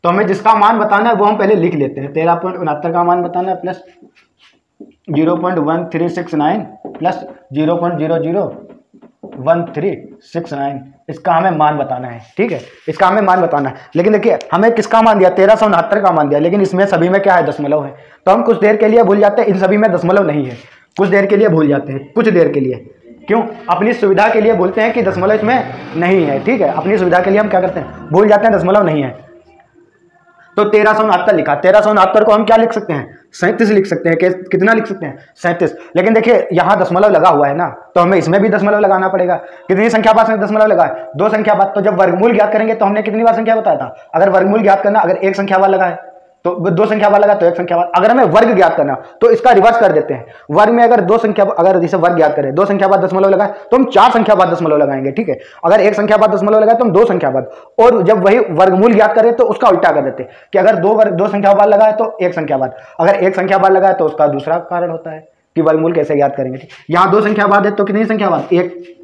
A: तो हमें जिसका मान बताना है वो हम पहले लिख लेते हैं। 13.69 का मान बताना है प्लस 0.1369 प्लस 0.001369, इसका हमें मान बताना है। ठीक है, इसका हमें मान बताना है। लेकिन देखिए हमें किसका मान दिया, 1369 का मान दिया, लेकिन इसमें सभी में क्या है, दशमलव है। तो हम कुछ देर के लिए भूल जाते हैं, इन सभी में दशमलव नहीं है, कुछ देर के लिए भूल जाते हैं, कुछ देर के लिए। क्यों, अपनी सुविधा के लिए भूलते हैं कि दशमलव इसमें नहीं है। ठीक है, अपनी सुविधा के लिए हम क्या करते हैं, भूल जाते हैं दशमलव नहीं है। तो 1369 लिखा, 1369 को हम क्या लिख सकते हैं, 37 लिख सकते हैं। कितना लिख सकते हैं, 37। लेकिन देखिए यहाँ दशमलव लगा हुआ है ना, तो हमें इसमें भी दशमलव लगाना पड़ेगा। कितनी संख्या बाद में दशमलव लगा है, 2 संख्या बाद। तो जब वर्गमूल ज्ञात करेंगे तो हमने कितनी बार संख्या बताया था, अगर वर्गमूल ज्ञात करना, अगर 1 संख्या बाद लगा है तो दो संख्या बाद लगा तो एक संख्या बाद। अगर हमें वर्ग ज्ञात करना तो इसका रिवर्स कर देते हैं। वर्ग में अगर अगर जैसे वर्ग ज्ञात करें, दो संख्या बाद दशमलव लगाए तो हम चार संख्या बाद दशमलव लगाएंगे, ठीक है। अगर एक संख्या बाद दशमलव लगाए तो हम दो संख्या बाद, और जब वही वर्गमूल ज्ञात करें तो उसका उल्टा कर देते हैं कि अगर दो संख्या बाद लगाए तो एक संख्या बाद, अगर एक संख्या बाद लगाए तो उसका दूसरा कारण होता है कि वर्गमूल कैसे ज्ञात करेंगे। यहाँ दो संख्या बाद है तो कितनी संख्या बाद, एक।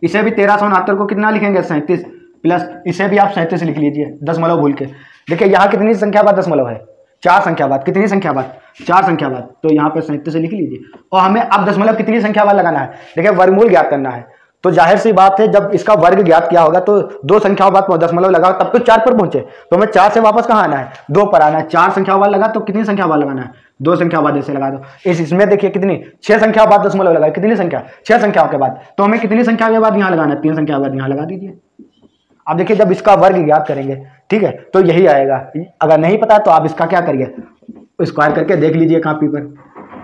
A: इसे भी 1369 को कितना लिखेंगे, 37 प्लस, इसे भी आप 37 लिख लीजिए दशमलव भूल के। देखिए यहाँ कितनी संख्या बाद दशमलव है, चार संख्या बाद, कितनी संख्या बाद, चार संख्या बाद, तो यहाँ पे 37 लिख लीजिए। और हमें अब दशमलव कितनी संख्या बाद लगाना है, देखिए वर्गमूल ज्ञात करना है। तो जाहिर सी बात है जब इसका वर्ग ज्ञात किया होगा तो दो संख्याओं बाद दशमलव लगाओ तब तो चार पर पहुंचे, तो हमें चार से वापस कहाँ आना है, दो पर आना है। चार संख्या बाद लगा तो कितनी संख्या बाद लगाना है, दो संख्या बाद ऐसे लगा दो। इसमें देखिए कितनी, छह संख्या बाद दशमलव लगाए, कितनी संख्या, छह संख्याओं के बाद, तो हमें कितनी संख्या के बाद यहाँ लगाना है, तीन संख्या बाद यहाँ लगा दीजिए। अब देखिए जब इसका वर्ग ज्ञात करेंगे, ठीक है, तो यही आएगा। अगर नहीं पता तो आप इसका क्या करिए, स्क्वायर करके देख लीजिए कॉपी पर,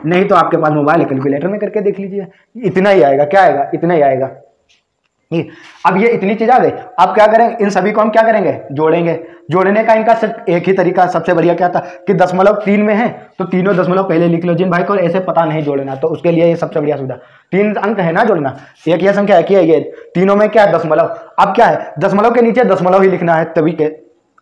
A: नहीं तो आपके पास मोबाइल है कैलकुलेटर में करके देख लीजिए, इतना ही आएगा। क्या आएगा, इतना ही आएगा। अब ये इतनी चीज आ गई, अब क्या करेंगे, इन सभी को हम क्या करेंगे, जोड़ेंगे। जोड़ने का इनका सिर्फ एक ही तरीका, सबसे बढ़िया क्या था कि दशमलव तीन में है तो तीनों दशमलव पहले लिख लो। जिन भाई को ऐसे पता नहीं जोड़ना तो उसके लिए ये सबसे बढ़िया सुविधा, तीन अंक है ना जोड़ना, एक ये संख्या, एक ये, तीनों में क्या है दशमलव। अब क्या है, दशमलव के नीचे दशमलव ही लिखना है तभी के,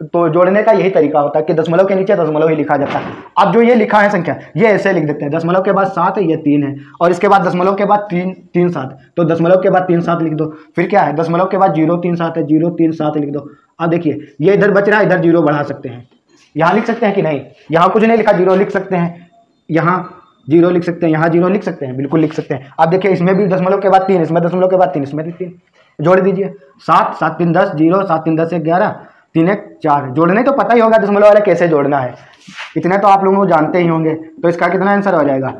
A: तो जोड़ने का यही तरीका होता है कि दशमलव के नीचे दशमलव ही लिखा जाता है। अब जो ये लिखा है संख्या, ये ऐसे लिख देते हैं, दशमलव के बाद 7 है, ये 3 है, और इसके बाद दशमलव के बाद 3 7, तो दशमलव के बाद 3 7 लिख दो। फिर क्या है, दशमलव के बाद 0 3 7 है, 0 3 7 लिख दो। अब देखिए ये इधर बच रहा है, इधर 0 बढ़ा सकते हैं, यहाँ लिख सकते हैं कि नहीं, यहाँ कुछ नहीं लिखा, 0 लिख सकते हैं, यहाँ 0 लिख सकते हैं, यहाँ 0 लिख सकते हैं, बिल्कुल लिख सकते हैं। अब देखिए इसमें भी दशमलव के बाद 3, इसमें दशमलव के बाद 3, इसमें भी 3, जोड़ दीजिए। 7 7 3 10, 0 7 3 10 11, 3 1 4। जोड़ने तो पता ही होगा दशमलव वाले कैसे जोड़ना है, इतने तो आप लोगों को जानते ही होंगे। तो इसका कितना आंसर हो जाएगा,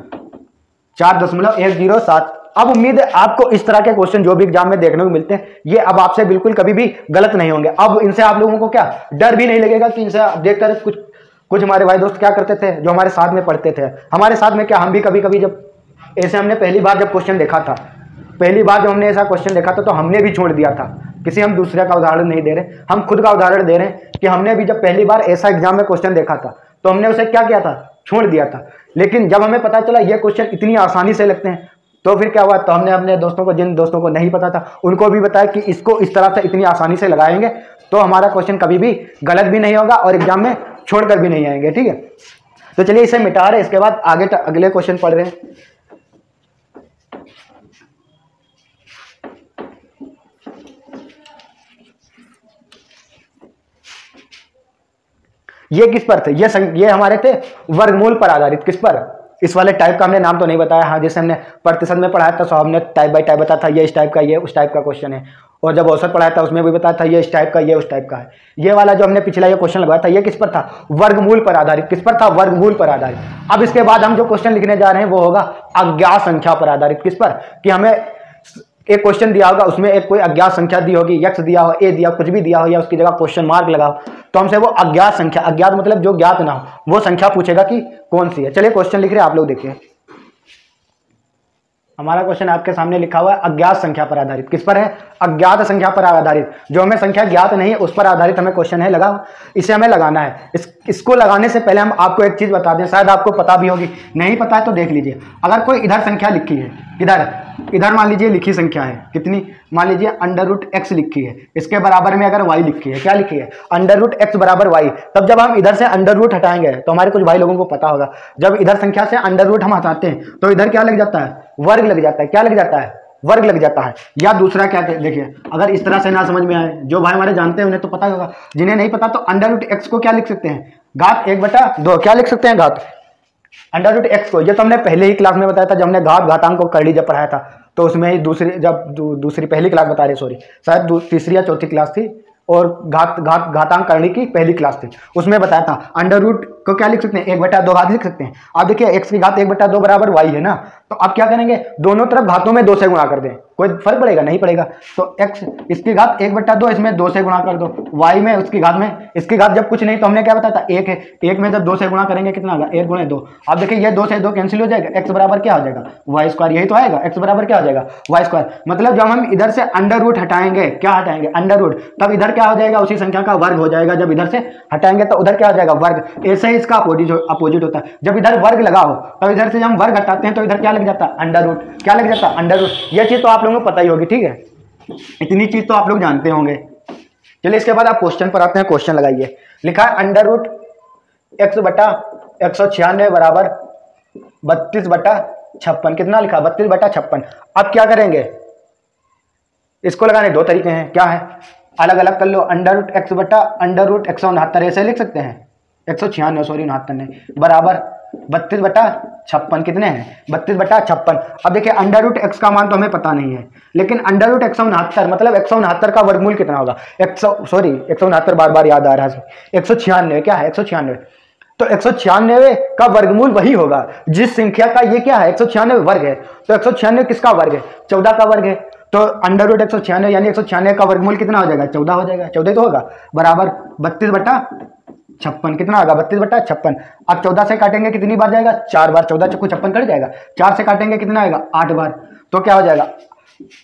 A: 4.107। अब उम्मीद है आपको इस तरह के क्वेश्चन जो भी एग्जाम में देखने को मिलते हैं ये अब आपसे बिल्कुल कभी भी गलत नहीं होंगे। अब इनसे आप लोगों को क्या डर भी नहीं लगेगा कि इनसे देखकर कुछ हमारे भाई दोस्त क्या करते थे जो हमारे साथ में पढ़ते थे, हमारे साथ में क्या, हम भी कभी कभी जब ऐसे हमने पहली बार जब क्वेश्चन देखा था, पहली बार जब हमने ऐसा क्वेश्चन देखा था तो हमने भी छोड़ दिया था। किसी हम दूसरे का उदाहरण नहीं दे रहे, हम खुद का उदाहरण दे रहे हैं कि हमने भी जब पहली बार ऐसा एग्जाम में क्वेश्चन देखा था तो हमने उसे क्या किया था, छोड़ दिया था। लेकिन जब हमें पता चला ये क्वेश्चन इतनी आसानी से लगते हैं तो फिर क्या हुआ, तो हमने अपने दोस्तों को, जिन दोस्तों को नहीं पता था उनको भी बताया कि इसको इस तरह से इतनी आसानी से लगाएंगे तो हमारा क्वेश्चन कभी भी गलत भी नहीं होगा और एग्जाम में छोड़कर भी नहीं आएंगे, ठीक है। तो चलिए इसे मिटा रहे, इसके बाद आगे अगले क्वेश्चन पढ़ रहे हैं। ये किस पर थे, ये हमारे थे वर्गमूल पर आधारित। किस पर, इस वाले टाइप का हमने नाम तो नहीं बताया, हाँ जैसे हमने प्रतिशत में पढ़ाया था तो हमने टाइप बाय टाइप बताया था, ये इस टाइप का, ये उस टाइप का क्वेश्चन है। और जब औसत पढ़ाया था उसमें भी बताया था ये इस टाइप का, ये उस टाइप का है। ये वाला जो हमने पिछला ये क्वेश्चन लगाया था ये किस पर था, वर्गमूल पर आधारित। किस पर था, वर्गमूल पर आधारित। अब इसके बाद हम जो क्वेश्चन लिखने जा रहे हैं वो होगा अज्ञात संख्या पर आधारित। किस पर, कि हमें एक क्वेश्चन दिया होगा उसमें एक कोई अज्ञात संख्या दी होगी, यक्स दिया हो, ए दिया, कुछ भी दिया हो या उसकी जगह क्वेश्चन मार्क लगाओ, तो हमसे वो अज्ञात संख्या, अज्ञात मतलब जो ज्ञात ना हो, वो संख्या पूछेगा कि कौन सी है। चलिए क्वेश्चन लिख रहे हैं, आप लोग देखिए। हमारा क्वेश्चन आपके सामने लिखा हुआ है अज्ञात संख्या पर आधारित। किस पर है, अज्ञात संख्या पर आधारित। जो हमें संख्या ज्ञात नहीं है उस पर आधारित हमें क्वेश्चन है लगा, इसे हमें लगाना है। इसको लगाने से पहले हम आपको एक चीज बता दें, शायद आपको पता भी होगी, नहीं पता है तो देख लीजिए। अगर कोई इधर संख्या लिखी है, इधर मान लीजिए लिखी संख्या है कितनी, मान लीजिए √x लिखी है, इसके बराबर में अगर y लिखी है, क्या लिखी है, √x बराबर y। तब जब हम इधर से अंडर हटाएंगे तो हमारे कुछ भाई लोगों को पता होगा, जब इधर संख्या से अंडर हम हटाते हैं तो इधर क्या लग जाता है, वर्ग लग जाता है। क्या लग जाता है, वर्ग लग जाता है। या दूसरा क्या, देखिए अगर इस तरह से ना समझ में आए, जो भाई हमारे जानते हैं उन्हें तो पता होगा, जिन्हें नहीं पता तो √x को क्या लिख सकते हैं, घात 1/2। क्या लिख सकते हैं, घात √x को। ये तो हमने पहले ही क्लास में बताया था, जब हमने घातांक को करली जब पढ़ाया था तो उसमें ही दूसरी पहली क्लास बता रहे, सॉरी शायद तीसरी या चौथी क्लास थी, और घातांक करणी की पहली क्लास थी, उसमें बताया था √ इसको क्या लिख सकते हैं, 1/2 घात लिख सकते हैं। आप देखिए x की घात 1/2 बराबर y है ना, तो आप क्या करेंगे, दोनों तरफ घातों में 2 से गुणा कर दें, कोई फर्क पड़ेगा नहीं पड़ेगा। तो x इसकी घात 1/2, इसमें 2 से गुणा कर दो, y में उसकी घात में, इसकी घात जब कुछ नहीं तो हमने क्या बताया था 1 है, 1 में जब 2 से गुणा करेंगे कितना होगा, 1 × 2। आप देखिए ये 2 से 2 कैंसिल हो जाएगा, x बराबर क्या हो जाएगा, y², यही तो आएगा, x बराबर क्या हो जाएगा, y²। मतलब जब हम इधर से अंडर रूट हटाएंगे, क्या हटाएंगे, अंडर रूट, तब इधर क्या हो जाएगा, उसी संख्या का वर्ग हो जाएगा। जब इधर से हटाएंगे तो उधर क्या हो जाएगा, वर्ग। ऐसे ही इसका अपोजिट होता है, जब इधर वर्ग लगा हो तब इधर से हम वर्ग हटाते हैं तो इधर क्या लग जाता है, अंडर रूट। क्या लग जाता है, अंडर रूट। यह चीज तो आप लोगों को पता ही होगी, ठीक है, इतनी चीज तो आप लोग जानते होंगे। चलिए इसके बाद आप क्वेश्चन पर आते हैं। क्वेश्चन लगाइए, लिखा है अंडर रूट x/196 बराबर 32/56। कितना लिखा, 32/56। अब क्या करेंगे, इसको लगाने 2 तरीके हैं, क्या है, अलग अलग कर लो। अंडर रूट x/169 ऐसे लिख सकते हैं, 196 सॉरी 69 नहीं, बराबर 32/56। कितने हैं, 32/56। अब देखिए अंडर रूट x का मान तो हमें पता नहीं है, लेकिन अंडर रूट 169 मतलब 169 का वर्गमूल कितना होगा, 169 बार बार याद आ रहा है, 196 क्या है, 196। तो 196 का वर्गमूल वही होगा जिस संख्या का ये क्या है, 196 वर्ग है। तो 196 किसका वर्ग है, 14 का वर्ग है। तो अंडर रूट 196 यानी 196 का वर्गमूल कितना हो जाएगा, 14 हो जाएगा, 14 तो होगा, बराबर 32/56। कितना होगा, 32/56। अब 14 से काटेंगे कितनी बार जाएगा, 4 बार, 14 × 56 कट जाएगा। 4 से काटेंगे कितना आएगा, 8 बार। तो क्या हो जाएगा,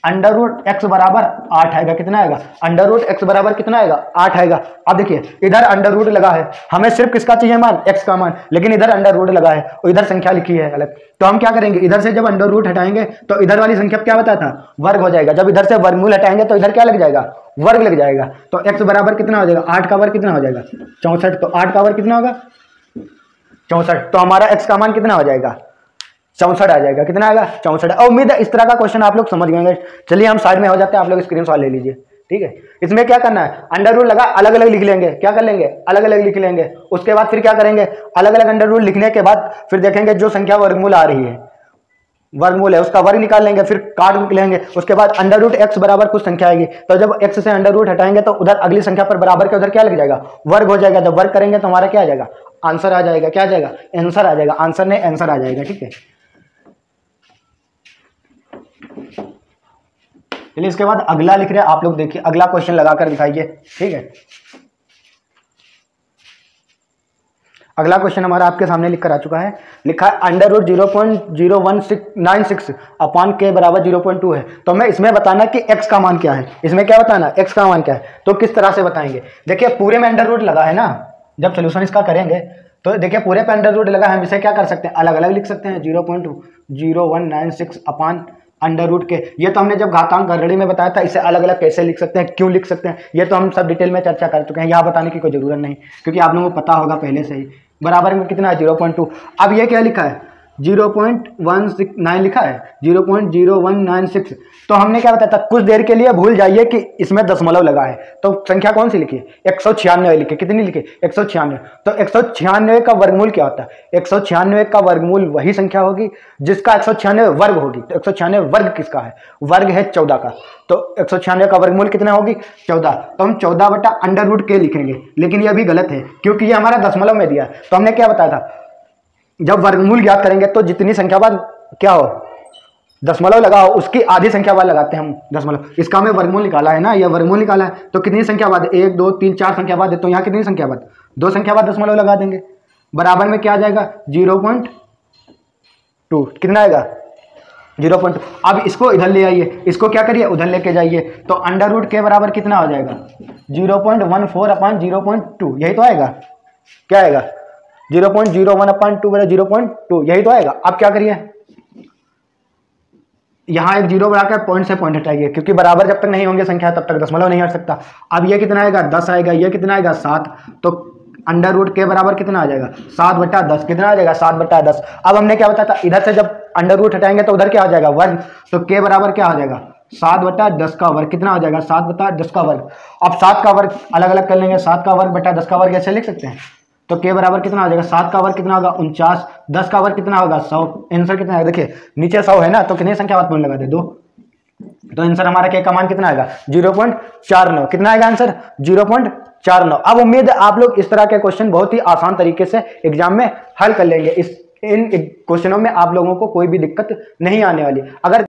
A: अंडर रूट x बराबर 8 आएगा। कितना आएगा, अंडर रूट x बराबर कितना आएगा, 8 आएगा। अब देखिए इधर अंडर रूट लगा है, हमें सिर्फ किसका चाहिए मान, x का मान, लेकिन इधर अंडर रूट लगा है और इधर संख्या लिखी है अलग। तो हम क्या करेंगे, इधर से जब अंडर रूट हटाएंगे तो इधर वाली संख्या क्या बताया था, वर्ग हो जाएगा। जब इधर से वर्गमूल हटाएंगे तो इधर क्या लग जाएगा, वर्ग लग जाएगा। तो x बराबर कितना हो जाएगा, 8 का वर्ग कितना हो जाएगा, 64। तो 8 का वर्ग कितना होगा, 64। तो हमारा x का मान कितना हो जाएगा, 64 आ जाएगा। कितना आएगा, 64। उम्मीद है इस तरह का क्वेश्चन आप लोग समझ गए। चलिए हम साइड में हो जाते हैं, आप लोग स्क्रीनशॉट ले लीजिए, ठीक है। इसमें क्या करना है, अंडर रूट लगा, अलग अलग लिख लेंगे, क्या कर लेंगे, अलग अलग लिख लेंगे। उसके बाद फिर क्या करेंगे, अलग अलग अंडर रूट लिखने के बाद फिर देखेंगे जो संख्या वर्गमूल आ रही है, वर्गमूल है उसका वर्ग निकाल लेंगे, फिर काट निकलेंगे। उसके बाद अंडर रूट x बराबर कुछ संख्या आएगी, तो जब x से अंडर रूट हटाएंगे तो उधर अगली संख्या पर बराबर के उधर क्या लग जाएगा, वर्ग हो जाएगा। जब वर्ग करेंगे तो हमारा क्या आ जाएगा, आंसर आ जाएगा। क्या आ जाएगा, आंसर आ जाएगा, आंसर नहीं आंसर आ जाएगा, ठीक है। चलिए इसके बाद अगला लिख रहे हैं आप लोग, देखिए अगला क्वेश्चन लगाकर दिखाइए, ठीक है। अगला क्वेश्चन हमारा आपके सामने लिखकर आ चुका है, लिखा है अंडर रूट 0.096 अपॉन के बराबर 0.2 है। तो हमें इसमें बताना कि x का मान क्या है, इसमें क्या बताना, x का मान क्या है। तो किस तरह से बताएंगे, देखिए पूरे में अंडर रूट लगा है ना, जब सोल्यूशन इसका करेंगे तो देखिए पूरे पे अंडर रूट लगा है, हम इसे क्या कर सकते हैं, अलग अलग लिख सकते हैं। 0.0196 अपॉन अंडर रूट के, ये तो हमने जब घातांक गणना में बताया था, इसे अलग अलग कैसे लिख सकते हैं, क्यों लिख सकते हैं, ये तो हम सब डिटेल में चर्चा कर चुके हैं, यहाँ बताने की कोई जरूरत नहीं, क्योंकि आप लोगों को पता होगा पहले से ही। बराबर में कितना है, 0.2। अब ये क्या लिखा है, 0.169 लिखा है, 0.0196। तो हमने क्या बताया था, कुछ देर के लिए भूल जाइए कि इसमें दशमलव लगा है, तो संख्या कौन सी लिखी है, 196 लिखी। कितनी लिखी, 196। तो 196 का वर्गमूल क्या होता है, 196 का वर्गमूल वही संख्या होगी जिसका 196 वर्ग होगी। तो 196 वर्ग किसका है, वर्ग है 14 का। तो 196 का वर्गमूल कितना होगी, 14। तो हम 14 बटा अंडर रूट के लिखेंगे, लेकिन ये अभी गलत है क्योंकि ये हमारा दशमलव में दिया है। तो हमने क्या बताया था, जब वर्गमूल ज्ञात करेंगे तो जितनी संख्या बाद क्या हो, दशमलव लगा हो, उसकी आधी संख्या बाद लगाते हैं हम दशमलव। इसका हमें वर्गमूल निकाला है ना, यह वर्गमूल निकाला है, तो कितनी संख्या बाद, 1 2 3 4 संख्या बाद है, तो यहाँ कितनी संख्या बाद, 2 संख्या बाद दशमलव लगा देंगे। बराबर में क्या आ जाएगा, 0.2। कितना आएगा, 0.2। अब इसको इधर ले आइए, इसको क्या करिए, उधर लेके जाइए। तो अंडर रूट के बराबर कितना हो जाएगा, 0.14 अपॉन 0.2, यही तो आएगा। क्या आएगा, 0.01 अपॉन 2 बराबर 0.2, यही तो आएगा। अब क्या करिए, यहाँ एक जीरो बढ़ाकर पॉइंट से पॉइंट हटाइए, क्योंकि बराबर जब तक नहीं होंगे संख्या तब तक दशमलव नहीं हट सकता। अब ये कितना आएगा, 10 आएगा, ये कितना आएगा, 7। तो अंडर रूट के बराबर कितना आ जाएगा, 7/10। कितना आ जाएगा, 7/10। अब हमने क्या बताया था, इधर से जब अंडर रूट हटाएंगे तो उधर क्या आ जाएगा, वर्ग। तो के बराबर क्या हो जाएगा, 7/10 का वर्ग। कितना हो जाएगा, 7/10 का वर्ग। अब 7 का वर्ग अलग अलग कर लेंगे, 7 का वर्ग बटा 10 का वर्ग ऐसे लिख सकते हैं। तो के बराबर कितना हो जाएगा, 7 का वर्ग कितना होगा, 49। 10 का वर्ग कितना होगा, 100। आंसर कितना है, देखिए नीचे 100 है ना, तो कितनी संख्या बाद पॉइंट लगा दे, 2। तो आंसर हमारा के का मान कितना आएगा, 0.49। कितना आएगा आंसर, 4 9। अब उम्मीद है आप लोग इस तरह के क्वेश्चन बहुत ही आसान तरीके से एग्जाम में हल कर लेंगे। इन क्वेश्चनों में आप लोगों को कोई भी दिक्कत नहीं आने वाली। अगर